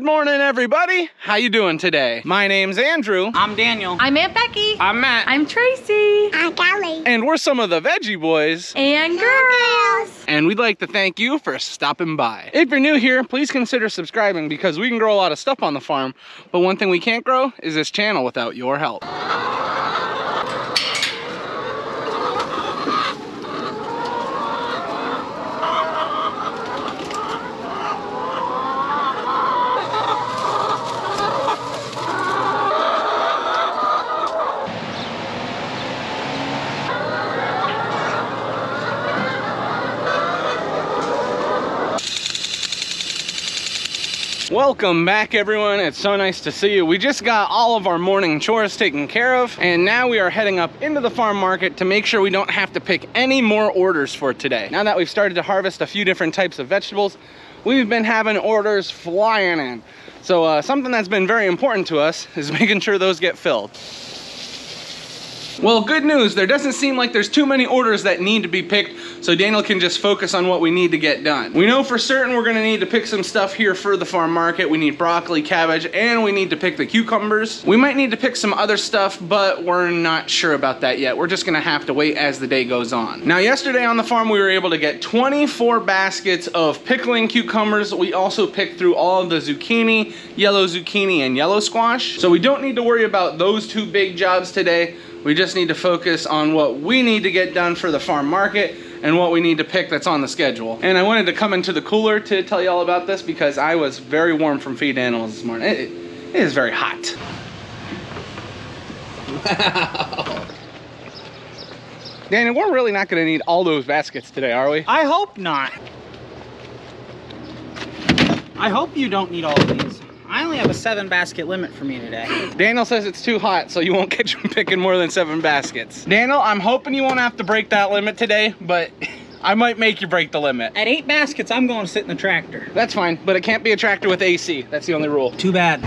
morning, everybody. How you doing today? My name's Andrew. I'm Daniel. I'm Aunt Becky. I'm Matt. I'm Tracy. I'm Kelly. And we're some of the Veggie boys. And girls. And we'd like to thank you for stopping by. If you're new here, please consider subscribing because we can grow a lot of stuff on the farm, but one thing we can't grow is this channel without your help. Welcome back, everyone. It's so nice to see you. We just got all of our morning chores taken care of, and now we are heading up into the farm market to make sure we don't have to pick any more orders for today. Now that we've started to harvest a few different types of vegetables, we've been having orders flying in. So something that's been very important to us is making sure those get filled. Well, good news, there doesn't seem like there's too many orders that need to be picked, so Daniel can just focus on what we need to get done. We know for certain we're gonna need to pick some stuff here for the farm market. We need broccoli, cabbage, and we need to pick the cucumbers. We might need to pick some other stuff, but we're not sure about that yet. We're just gonna have to wait as the day goes on. Now, yesterday on the farm, we were able to get 24 baskets of pickling cucumbers. We also picked through all of the zucchini, and yellow squash. So we don't need to worry about those two big jobs today. We just need to focus on what we need to get done for the farm market and what we need to pick that's on the schedule. And I wanted to come into the cooler to tell you all about this because I was very warm from feeding animals this morning. It is very hot. Wow. Daniel, we're really not gonna need all those baskets today, are we? I hope not. I hope you don't need all of these. I only have a 7 basket limit for me today. Daniel says it's too hot, so you won't catch him picking more than 7 baskets. Daniel, I'm hoping you won't have to break that limit today, but I might make you break the limit. At 8 baskets, I'm going to sit in the tractor. That's fine, but it can't be a tractor with AC. That's the only rule. Too bad.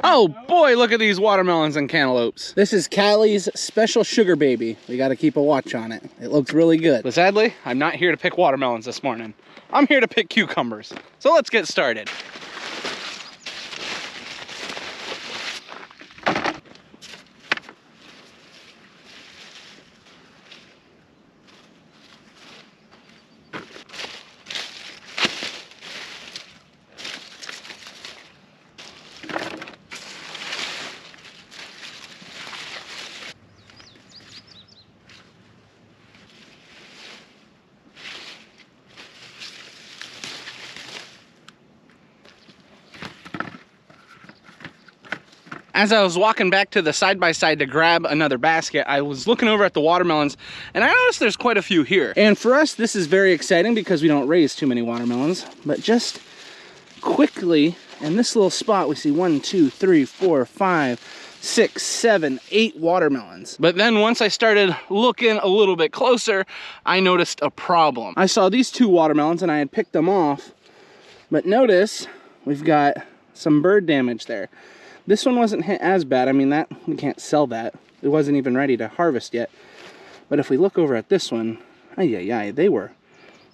Oh boy, look at these watermelons and cantaloupes. This is Callie's special sugar baby. We gotta keep a watch on it. It looks really good. But sadly, I'm not here to pick watermelons this morning. I'm here to pick cucumbers. So let's get started. As I was walking back to the side-by-side to grab another basket, I was looking over at the watermelons, and I noticed there's quite a few here. And for us, this is very exciting because we don't raise too many watermelons. But just quickly, in this little spot, we see 1, 2, 3, 4, 5, 6, 7, 8 watermelons. But then once I started looking a little bit closer, I noticed a problem. I saw these 2 watermelons, and I had picked them off. But notice, we've got some bird damage there. This one wasn't hit as bad. I mean, that we can't sell that. It wasn't even ready to harvest yet. But if we look over at this one, they were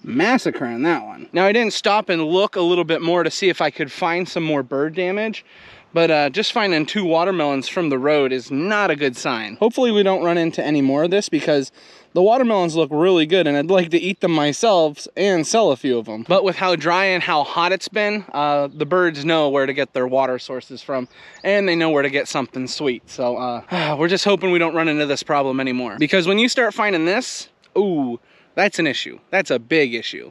massacring that one. Now, I didn't stop and look a little bit more to see if I could find some more bird damage. But just finding 2 watermelons from the road is not a good sign. Hopefully we don't run into any more of this because the watermelons look really good and I'd like to eat them myself and sell a few of them. But with how dry and how hot it's been, the birds know where to get their water sources from and they know where to get something sweet. So we're just hoping we don't run into this problem anymore. Because when you start finding this, ooh, that's an issue. That's a big issue.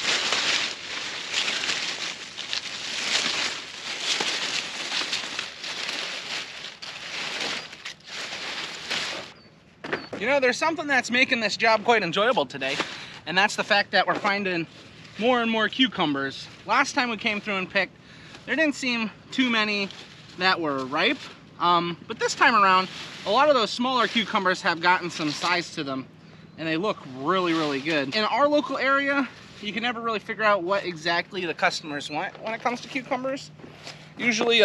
You know, there's something that's making this job quite enjoyable today, and that's the fact that we're finding more and more cucumbers. Last time we came through and picked, there didn't seem too many that were ripe, but this time around, a lot of those smaller cucumbers have gotten some size to them, and they look really, really good. In our local area, you can never really figure out what exactly the customers want when it comes to cucumbers. Usually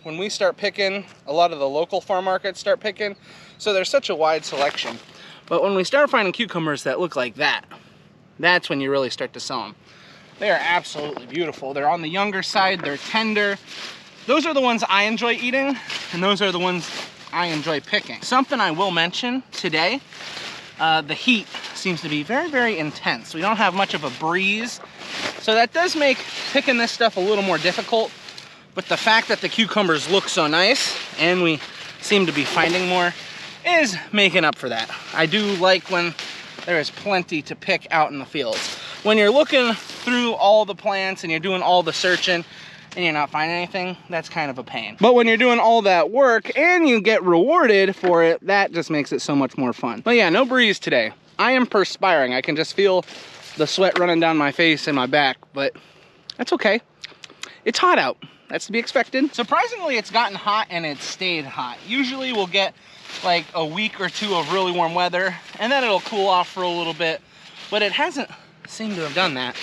when we start picking, a lot of the local farm markets start picking, so there's such a wide selection. But when we start finding cucumbers that look like that, that's when you really start to sell them. They are absolutely beautiful. They're on the younger side, they're tender. Those are the ones I enjoy eating, and those are the ones I enjoy picking. Something I will mention today, the heat seems to be very, very intense. We don't have much of a breeze, so that does make picking this stuff a little more difficult. But the fact that the cucumbers look so nice, and we seem to be finding more, is making up for that. I do like when there is plenty to pick out in the fields. When you're looking through all the plants and you're doing all the searching and you're not finding anything, that's kind of a pain. But when you're doing all that work and you get rewarded for it, that just makes it so much more fun. But yeah, no breeze today. I am perspiring. I can just feel the sweat running down my face and my back, but that's okay. It's hot out. That's to be expected. Surprisingly, it's gotten hot and it's stayed hot. Usually we'll get like a week or two of really warm weather and then it'll cool off for a little bit, but it hasn't seemed to have done that.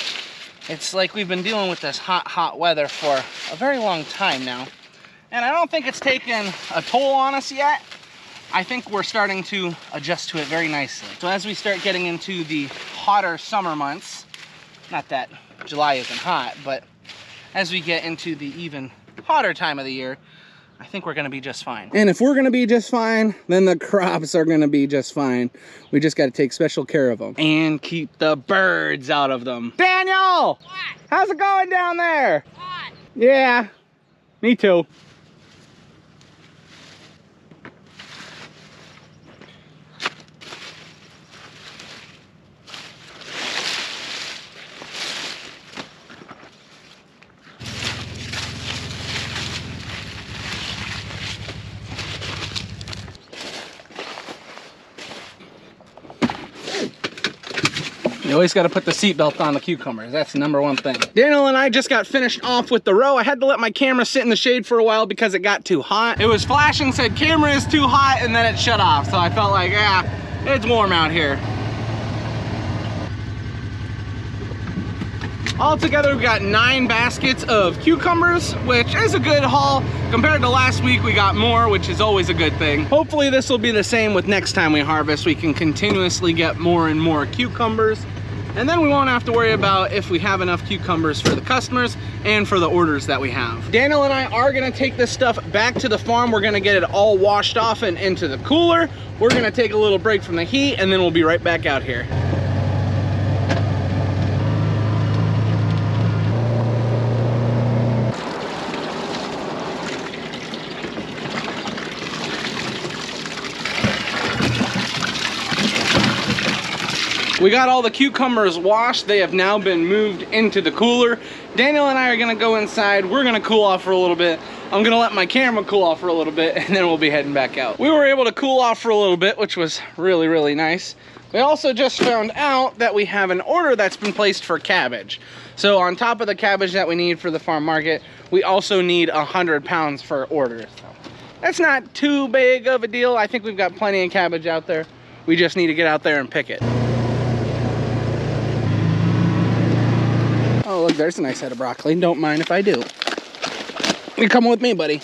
It's like we've been dealing with this hot weather for a very long time now, and I don't think it's taken a toll on us yet. I think we're starting to adjust to it very nicely. So as we start getting into the hotter summer months, not that July isn't hot, but as we get into the even hotter time of the year, I think we're gonna be just fine. And if we're gonna be just fine, then the crops are gonna be just fine. We just gotta take special care of them. And keep the birds out of them. Daniel! What? How's it going down there? Hot. Yeah, me too. You always got to put the seatbelt on the cucumbers. That's the #1 thing. Daniel and I just got finished off with the row. I had to let my camera sit in the shade for a while because it got too hot. It was flashing, said camera is too hot, and then it shut off. So I felt like, yeah, it's warm out here. Altogether, we got 9 baskets of cucumbers, which is a good haul. Compared to last week, we got more, which is always a good thing. Hopefully this will be the same with next time we harvest. We can continuously get more and more cucumbers. And then we won't have to worry about if we have enough cucumbers for the customers and for the orders that we have. Daniel and I are gonna take this stuff back to the farm. We're gonna get it all washed off and into the cooler. We're gonna take a little break from the heat, and then we'll be right back out here. We got all the cucumbers washed. They have now been moved into the cooler. Daniel and I are gonna go inside. We're gonna cool off for a little bit. I'm gonna let my camera cool off for a little bit, and then we'll be heading back out. We were able to cool off for a little bit, which was really, really nice. We also just found out that we have an order that's been placed for cabbage. So on top of the cabbage that we need for the farm market, we also need 100 pounds for orders. So that's not too big of a deal. I think we've got plenty of cabbage out there. We just need to get out there and pick it. Oh, look, there's a nice head of broccoli. Don't mind if I do. You're coming with me, buddy.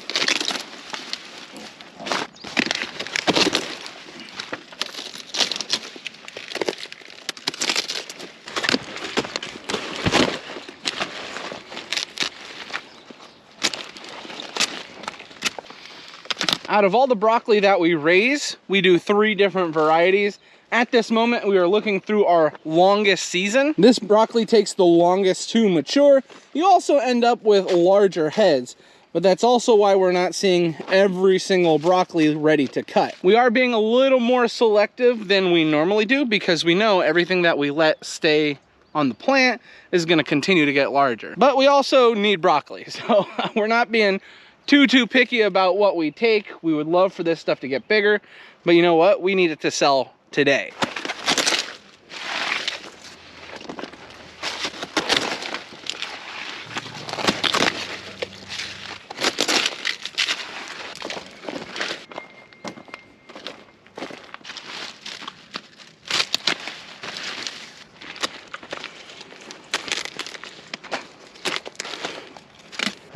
Out of all the broccoli that we raise, we do 3 different varieties. At this moment, we are looking through our longest season. This broccoli takes the longest to mature. You also end up with larger heads, but that's also why we're not seeing every single broccoli ready to cut. We are being a little more selective than we normally do because we know everything that we let stay on the plant is gonna continue to get larger. But we also need broccoli, so we're not being too picky about what we take. We would love for this stuff to get bigger, but you know what? We need it to sell today.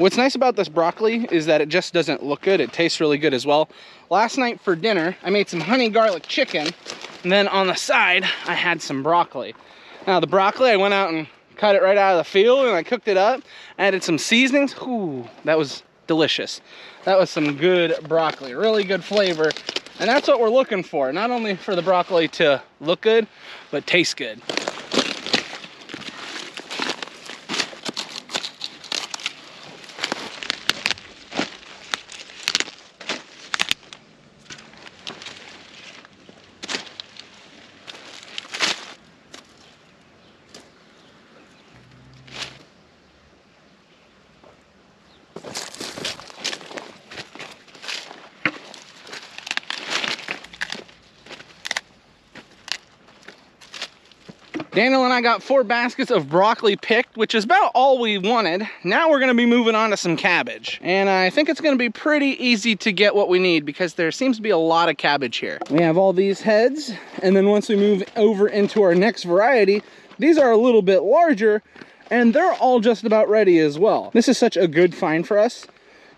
What's nice about this broccoli is that it just doesn't look good. It tastes really good as well. Last night for dinner, I made some honey garlic chicken, and then on the side, I had some broccoli. Now the broccoli, I went out and cut it right out of the field and I cooked it up, added some seasonings. Ooh, that was delicious. That was some good broccoli, really good flavor. And that's what we're looking for, not only for the broccoli to look good, but taste good. Daniel and I got 4 baskets of broccoli picked, which is about all we wanted. Now we're gonna be moving on to some cabbage. And I think it's gonna be pretty easy to get what we need because there seems to be a lot of cabbage here. We have all these heads, and then once we move over into our next variety, these are a little bit larger, and they're all just about ready as well. This is such a good find for us.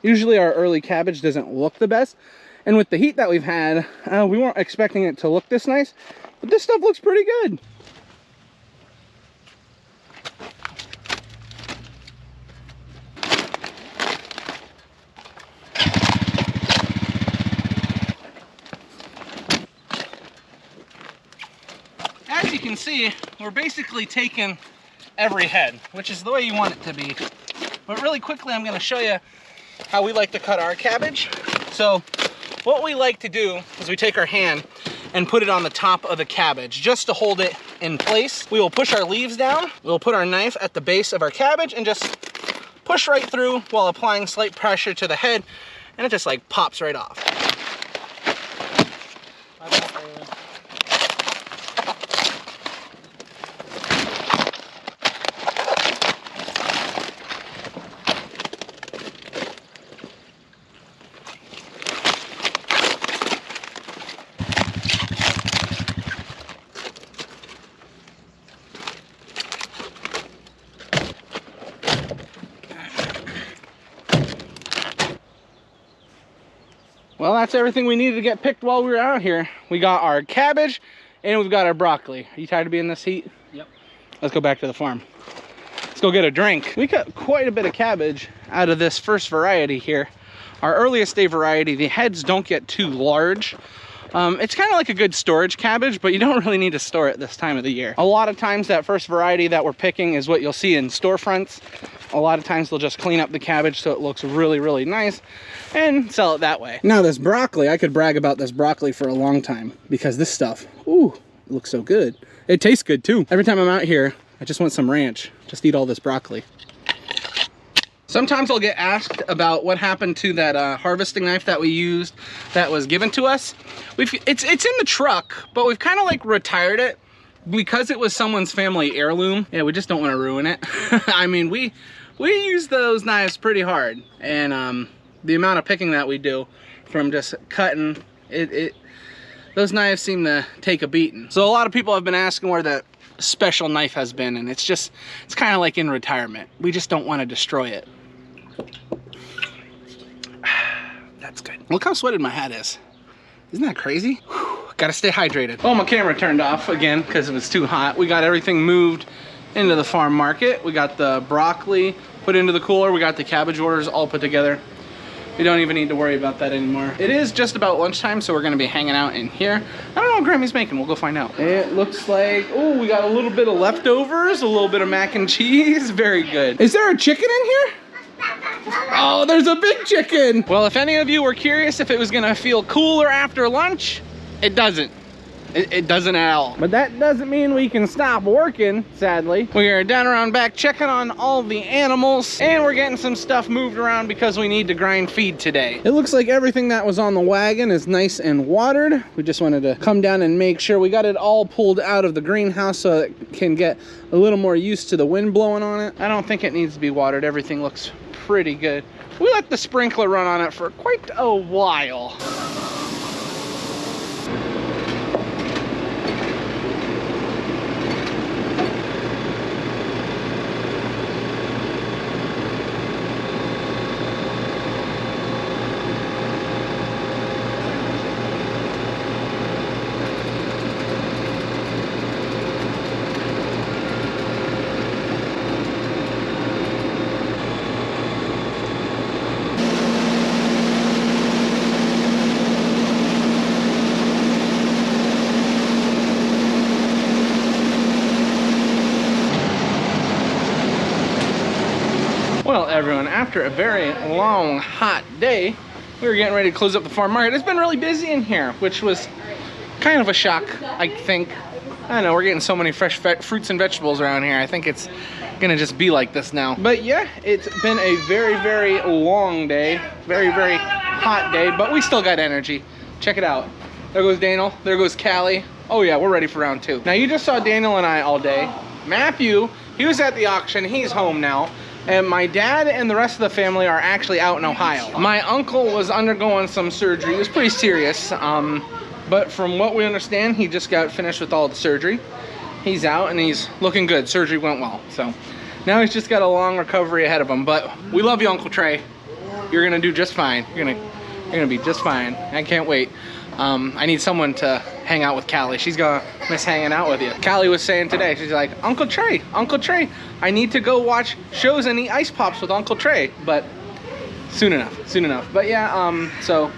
Usually our early cabbage doesn't look the best, and with the heat that we've had, we weren't expecting it to look this nice, but this stuff looks pretty good. As you can see, we're basically taking every head, which is the way you want it to be. But really quickly, I'm going to show you how we like to cut our cabbage. So what we like to do is we take our hand and put it on the top of the cabbage just to hold it in place. We will push our leaves down. We'll put our knife at the base of our cabbage and just push right through while applying slight pressure to the head, and it just like pops right off. Well, that's everything we needed to get picked while we were out here. We got our cabbage and we've got our broccoli. Are you tired of being in this heat? Yep. Let's go back to the farm. Let's go get a drink. We got quite a bit of cabbage out of this first variety here. Our earliest day variety, the heads don't get too large. It's kind of like a good storage cabbage, but you don't really need to store it this time of the year. A lot of times that first variety that we're picking is what you'll see in storefronts. A lot of times they'll just clean up the cabbage so it looks really, really nice and sell it that way. Now this broccoli, I could brag about this broccoli for a long time because this stuff, ooh, it looks so good. It tastes good too. Every time I'm out here, I just want some ranch. Just eat all this broccoli. Sometimes I'll get asked about what happened to that harvesting knife that we used that was given to us. It's in the truck, but we've kind of like retired it because it was someone's family heirloom. Yeah, we just don't want to ruin it. I mean, we use those knives pretty hard, and the amount of picking that we do from just cutting, those knives seem to take a beating. So a lot of people have been asking where the special knife has been, and it's kind of like in retirement. We just don't want to destroy it. That's good. Look how sweated my hat is. Isn't that crazy? Whew, gotta stay hydrated. Oh, my camera turned off again because it was too hot. We got everything moved into the farm market. We got the broccoli put into the cooler. We got the cabbage orders all put together. We don't even need to worry about that anymore. It is just about lunchtime, so we're gonna be hanging out in here. I don't know what Grammy's making. We'll go find out. It looks like, oh, we got a little bit of leftovers, a little bit of mac and cheese. Very good. Is there a chicken in here? Oh, there's a big chicken. Well, if any of you were curious if it was gonna feel cooler after lunch, it doesn't. It doesn't at all. But that doesn't mean we can stop working, sadly. We are down around back checking on all the animals, and we're getting some stuff moved around because we need to grind feed today. It looks like everything that was on the wagon is nice and watered. We just wanted to come down and make sure we got it all pulled out of the greenhouse so it can get a little more used to the wind blowing on it. I don't think it needs to be watered. Everything looks pretty good. We let the sprinkler run on it for quite a while. everyone, after a very long, hot day, we were getting ready to close up the farm market. It's been really busy in here, which was kind of a shock, I think. I don't know, we're getting so many fresh fruits and vegetables around here. I think it's gonna just be like this now. But yeah, it's been a very, very long day. Very, very hot day, but we still got energy. Check it out. There goes Daniel, there goes Callie. Oh yeah, we're ready for round 2. Now you just saw Daniel and I all day. Matthew, he was at the auction, he's home now. And my dad and the rest of the family are actually out in Ohio. My uncle was undergoing some surgery. It was pretty serious. But from what we understand, he just got finished with all the surgery. He's out and he's looking good. Surgery went well. So now he's just got a long recovery ahead of him. But we love you, Uncle Trey. You're gonna do just fine. You're gonna be just fine. I can't wait. I need someone to hang out with Callie. She's gonna miss hanging out with you. Callie was saying today, she's like, Uncle Trey, I need to go watch shows and eat ice pops with Uncle Trey. But soon enough. But yeah, so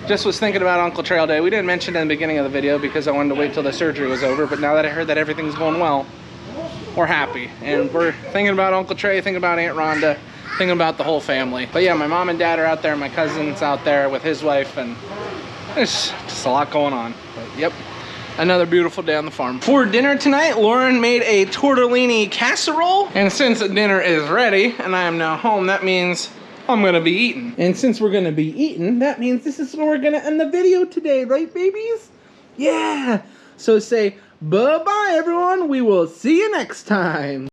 just was thinking about Uncle Trey all day. We didn't mention it in the beginning of the video because I wanted to wait till the surgery was over. But now that I heard that everything's going well, we're happy. And we're thinking about Uncle Trey, thinking about Aunt Rhonda, thinking about the whole family. But yeah, my mom and dad are out there. My cousin's out there with his wife. And there's just a lot going on. But yep, another beautiful day on the farm. For dinner tonight, Lauren made a tortellini casserole. And since dinner is ready and I am now home, that means I'm gonna be eating. And since we're gonna be eating, that means this is where we're gonna end the video today, right babies? Yeah! So say bye-bye everyone, we will see you next time.